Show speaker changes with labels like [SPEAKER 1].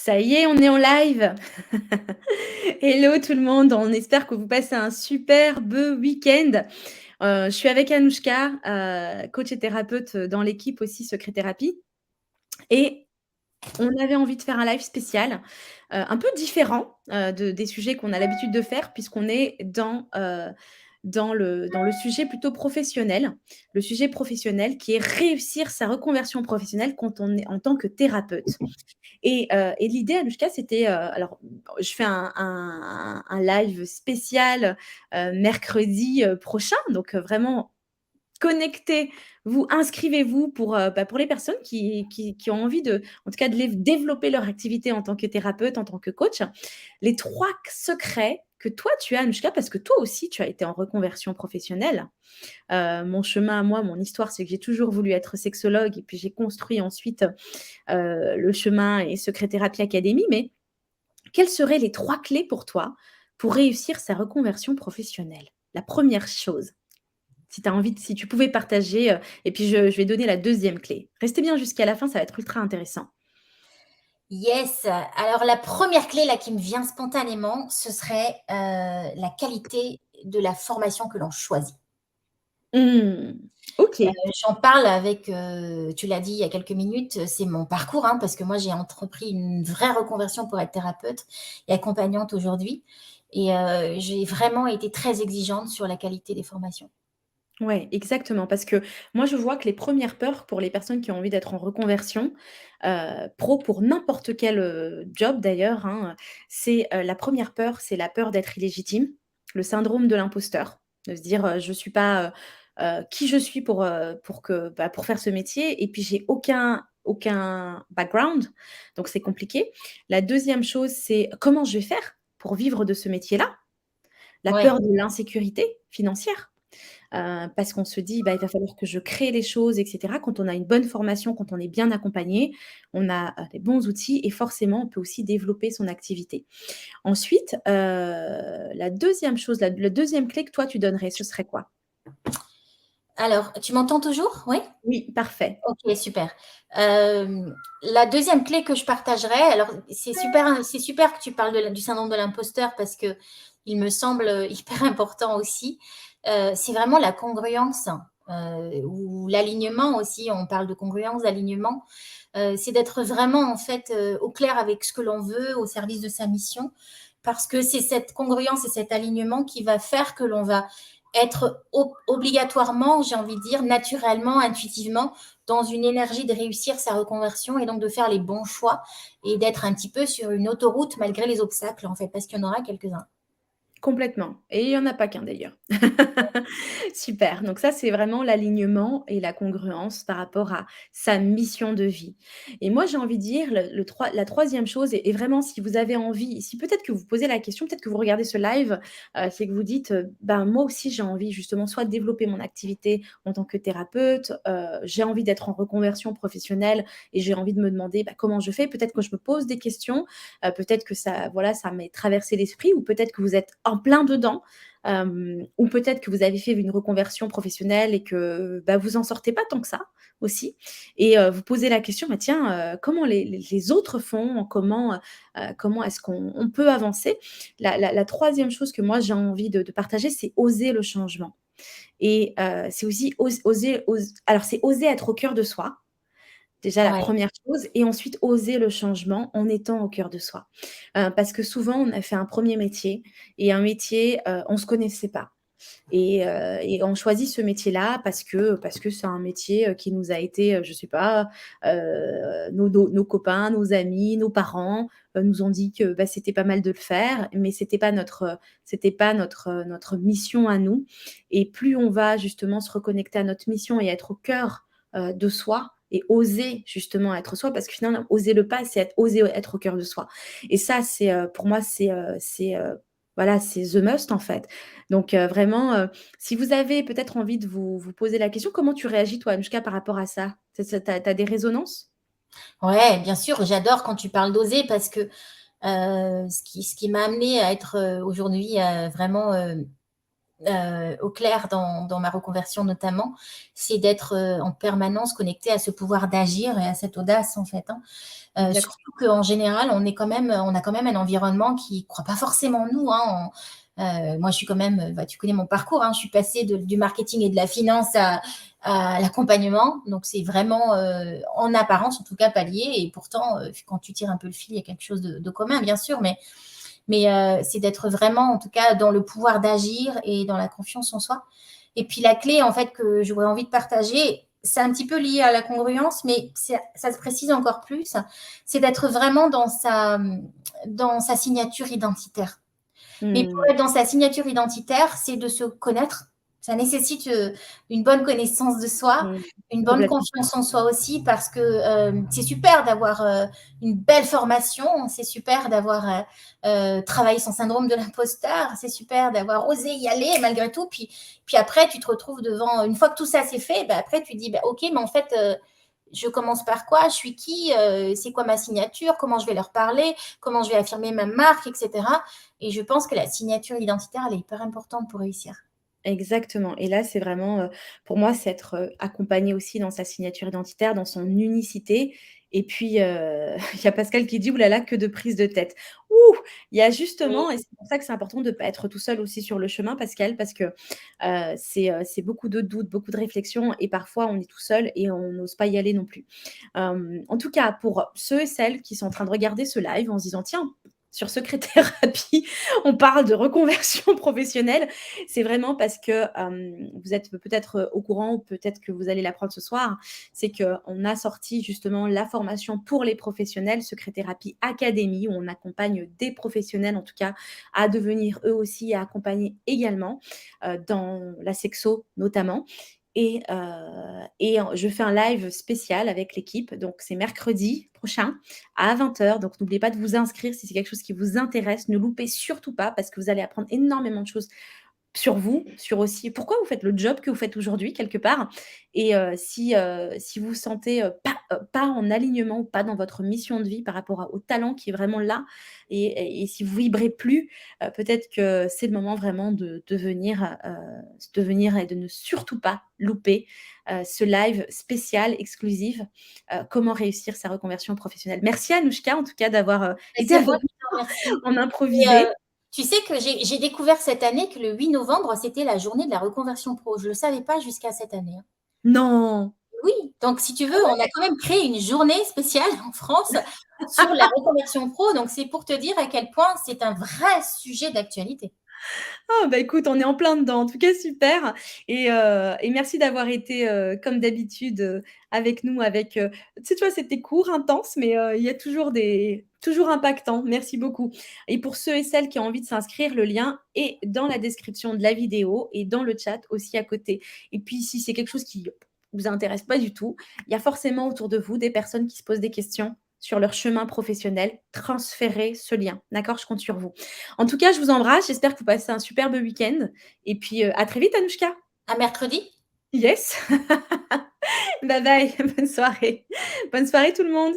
[SPEAKER 1] Ça y est, on est en live. Hello tout le monde, on espère que vous passez un superbe week-end. Je suis avec Anouchka, coach et thérapeute dans l'équipe aussi Secret Thérapie et on avait envie de faire un live spécial, un peu différent, des sujets qu'on a l'habitude de faire puisqu'on est dans le sujet plutôt professionnel. Le sujet professionnel qui est réussir sa reconversion professionnelle quand on est en tant que thérapeute. Et l'idée, Anouchka, c'était, alors je fais un live spécial, mercredi, prochain, donc vraiment connectez-vous, inscrivez-vous pour les personnes qui ont envie de en tout cas de développer leur activité en tant que thérapeute, en tant que coach. Les 3 secrets que toi tu as, Anouchka, parce que toi aussi tu as été en reconversion professionnelle. Mon chemin à moi, mon histoire, c'est que j'ai toujours voulu être sexologue et puis j'ai construit ensuite le chemin et Secret Thérapie Academy, mais quelles seraient les 3 clés pour toi pour réussir sa reconversion professionnelle? La première chose, si tu as envie si tu pouvais partager, et puis je vais donner la deuxième clé. Restez bien jusqu'à la fin, ça va être ultra intéressant.
[SPEAKER 2] Yes, alors la première clé là qui me vient spontanément, ce serait, la qualité de la formation que l'on choisit.
[SPEAKER 1] Mmh. OK.
[SPEAKER 2] J'en parle avec, tu l'as dit il y a quelques minutes, c'est mon parcours, hein, parce que moi j'ai entrepris une vraie reconversion pour être thérapeute et accompagnante aujourd'hui et j'ai vraiment été très exigeante sur la qualité des formations.
[SPEAKER 1] Ouais, exactement, parce que moi, je vois que les premières peurs pour les personnes qui ont envie d'être en reconversion, pro pour n'importe quel, job d'ailleurs, hein, c'est, la première peur, c'est la peur d'être illégitime, le syndrome de l'imposteur, de se dire, «Je suis pas, qui je suis pour faire ce métier et puis j'ai aucun background», donc c'est compliqué. La deuxième chose, c'est comment je vais faire pour vivre de ce métier-là? La
[SPEAKER 2] Ouais.
[SPEAKER 1] peur de l'insécurité financière. Parce qu'on se dit: «Bah, il va falloir que je crée les choses et cetera». Quand on a une bonne formation, quand on est bien accompagné, on a, des bons outils et forcément, on peut aussi développer son activité. Ensuite, la deuxième chose, la deuxième clé que toi tu donnerais, ce serait quoi?
[SPEAKER 2] Alors, tu m'entends toujours? Oui?
[SPEAKER 1] Oui, parfait.
[SPEAKER 2] OK, super. La deuxième clé que je partagerais, alors c'est super que tu parles du syndrome de l'imposteur parce qu'il me semble, hyper important aussi. C'est vraiment la congruence, ou l'alignement aussi, on parle de congruence, d'alignement. C'est d'être vraiment en fait, au clair avec ce que l'on veut, au service de sa mission. Parce que c'est cette congruence et cet alignement qui va faire que l'on va être obligatoirement, j'ai envie de dire, naturellement, intuitivement, dans une énergie de réussir sa reconversion et donc de faire les bons choix et d'être un petit peu sur une autoroute malgré les obstacles, en fait, parce qu'il y en aura quelques-uns.
[SPEAKER 1] Complètement et il y en a pas qu'un d'ailleurs. Super, donc ça, c'est vraiment l'alignement et la congruence par rapport à sa mission de vie et moi, j'ai envie de dire la troisième chose et vraiment si vous avez envie, si peut-être que vous posez la question, peut-être que vous regardez ce live, c'est que vous dites, «Ben, moi aussi j'ai envie justement soit de développer mon activité en tant que thérapeute, j'ai envie d'être en reconversion professionnelle et j'ai envie de me demander, bah, comment je fais?» Peut-être que je me pose des questions, peut-être que ça voilà, ça m'est traversé l'esprit ou peut-être que vous êtes en plein dedans, ou peut-être que vous avez fait une reconversion professionnelle et que, bah, vous en sortez pas tant que ça aussi et vous posez la question: «Bah, tiens, comment les autres font? Comment est-ce qu'on peut avancer?» La 3e chose que moi j'ai envie de partager, c'est oser le changement et c'est aussi alors c'est oser être au cœur de soi. Déjà la
[SPEAKER 2] Ouais,
[SPEAKER 1] première chose et ensuite oser le changement en étant au cœur de soi. Parce que souvent on a fait un premier métier et un métier, on se connaissait pas et on choisit ce métier-là parce que c'est un métier, qui nous a été, je sais pas, nos copains, nos amis, nos parents, nous ont dit que, bah, c'était pas mal de le faire, mais c'était pas notre mission à nous et plus on va justement se reconnecter à notre mission et être au cœur, de soi et oser justement être soi parce que finalement oser le pas, c'est oser être au cœur de soi et ça c'est, pour moi voilà, c'est the must en fait. Donc vraiment, si vous avez peut-être envie de vous poser la question, comment tu réagis toi, Anushka, par rapport à ça? Tu as des résonances?
[SPEAKER 2] ouais, bien sûr, j'adore quand tu parles d'oser parce que ce qui m'a amené à être aujourd'hui vraiment au clair dans ma reconversion notamment, c'est d'être en permanence connecté à ce pouvoir d'agir et à cette audace en fait. Hein.
[SPEAKER 1] Exact.
[SPEAKER 2] Surtout qu'en général, on a quand même un environnement qui ne croit pas forcément en nous. Hein. Moi, je suis quand même, bah, tu connais mon parcours, hein, je suis passée du marketing et de la finance à l'accompagnement. Donc, c'est vraiment, en apparence, en tout cas, pas lié. Et pourtant, quand tu tires un peu le fil, il y a quelque chose de commun, bien sûr. Mais c'est d'être vraiment, en tout cas, dans le pouvoir d'agir et dans la confiance en soi. Et puis la clé, en fait, que j'aurais envie de partager, c'est un petit peu lié à la congruence, mais ça se précise encore plus, c'est d'être vraiment dans sa signature identitaire. Mais pour
[SPEAKER 1] Mmh.
[SPEAKER 2] être dans sa signature identitaire, c'est de se connaître. Ça nécessite une bonne connaissance de soi,
[SPEAKER 1] Mmh.
[SPEAKER 2] une bonne
[SPEAKER 1] Complètement.
[SPEAKER 2] confiance en soi aussi, parce que c'est super d'avoir une belle formation, c'est super d'avoir travaillé son syndrome de l'imposteur, c'est super d'avoir osé y aller malgré tout. Puis après, tu te retrouves devant, une fois que tout ça c'est fait, bah, après tu dis, bah, ok, mais en fait, je commence par quoi? Je suis qui? C'est quoi ma signature? Comment je vais leur parler? Comment je vais affirmer ma marque, etc. Et je pense que la signature identitaire, elle est hyper importante pour réussir.
[SPEAKER 1] Exactement et là, c'est vraiment, pour moi, c'est être, accompagné aussi dans sa signature identitaire, dans son unicité et puis, il y a Pascal qui dit: «Ouh là là, que de prise de tête». Ouh! Il y a
[SPEAKER 2] Oui,
[SPEAKER 1] justement et c'est pour ça que c'est important de ne pas être tout seul aussi sur le chemin, Pascal, parce que, c'est beaucoup de doutes, beaucoup de réflexions et parfois on est tout seul et on n'ose pas y aller non plus. En tout cas, pour ceux et celles qui sont en train de regarder ce live en se disant: «Tiens, sur Secret Thérapie, on parle de reconversion professionnelle». C'est vraiment parce que, vous êtes peut-être, au courant ou peut-être que vous allez l'apprendre ce soir. C'est qu'on a sorti justement la formation pour les professionnels, Secret Thérapie Academy, où on accompagne des professionnels, en tout cas, à devenir eux aussi et à accompagner également, dans la sexo notamment et je fais un live spécial avec l'équipe, donc c'est mercredi prochain à 20h. Donc n'oubliez pas de vous inscrire si c'est quelque chose qui vous intéresse. Ne loupez surtout pas parce que vous allez apprendre énormément de choses sur vous, sur aussi pourquoi vous faites le job que vous faites aujourd'hui quelque part et si vous vous sentez, pas en alignement ou pas dans votre mission de vie par rapport à au talent qui est vraiment là et si vous vibrez plus, peut-être que c'est le moment vraiment de venir et de ne surtout pas louper, ce live spécial exclusif, comment réussir sa reconversion professionnelle. Merci Anouchka en tout cas d'avoir,
[SPEAKER 2] et
[SPEAKER 1] été
[SPEAKER 2] c'est
[SPEAKER 1] avec
[SPEAKER 2] moi qui te
[SPEAKER 1] nous
[SPEAKER 2] remercie.
[SPEAKER 1] en
[SPEAKER 2] Et
[SPEAKER 1] improvisé.
[SPEAKER 2] tu sais que j'ai découvert cette année que le 8 novembre, c'était la journée de la reconversion pro. Je ne le savais pas jusqu'à cette année. Hein.
[SPEAKER 1] Non!
[SPEAKER 2] Oui, donc si tu
[SPEAKER 1] Ah
[SPEAKER 2] veux,
[SPEAKER 1] ouais?
[SPEAKER 2] on a quand même créé une journée spéciale en France sur la reconversion pro. Donc c'est pour te dire à quel point c'est un vrai sujet d'actualité.
[SPEAKER 1] Ah bah, écoute, on est en plein dedans. En tout cas, super et merci d'avoir été, comme d'habitude, avec nous avec, tu sais, tu vois, c'était court, intense, mais il y a toujours impactant. Merci beaucoup et pour ceux et celles qui ont envie de s'inscrire, le lien est dans la description de la vidéo et dans le chat aussi à côté et puis si c'est quelque chose qui vous intéresse pas du tout, il y a forcément autour de vous des personnes qui se posent des questions sur leur chemin professionnel. Transférez ce lien, d'accord? Je compte sur vous. En tout cas, je vous embrasse. J'espère que vous passez un superbe week-end et puis, à très vite Anouchka.
[SPEAKER 2] À mercredi.
[SPEAKER 1] Yes. Bye bye, bonne soirée. Bonne soirée tout le monde.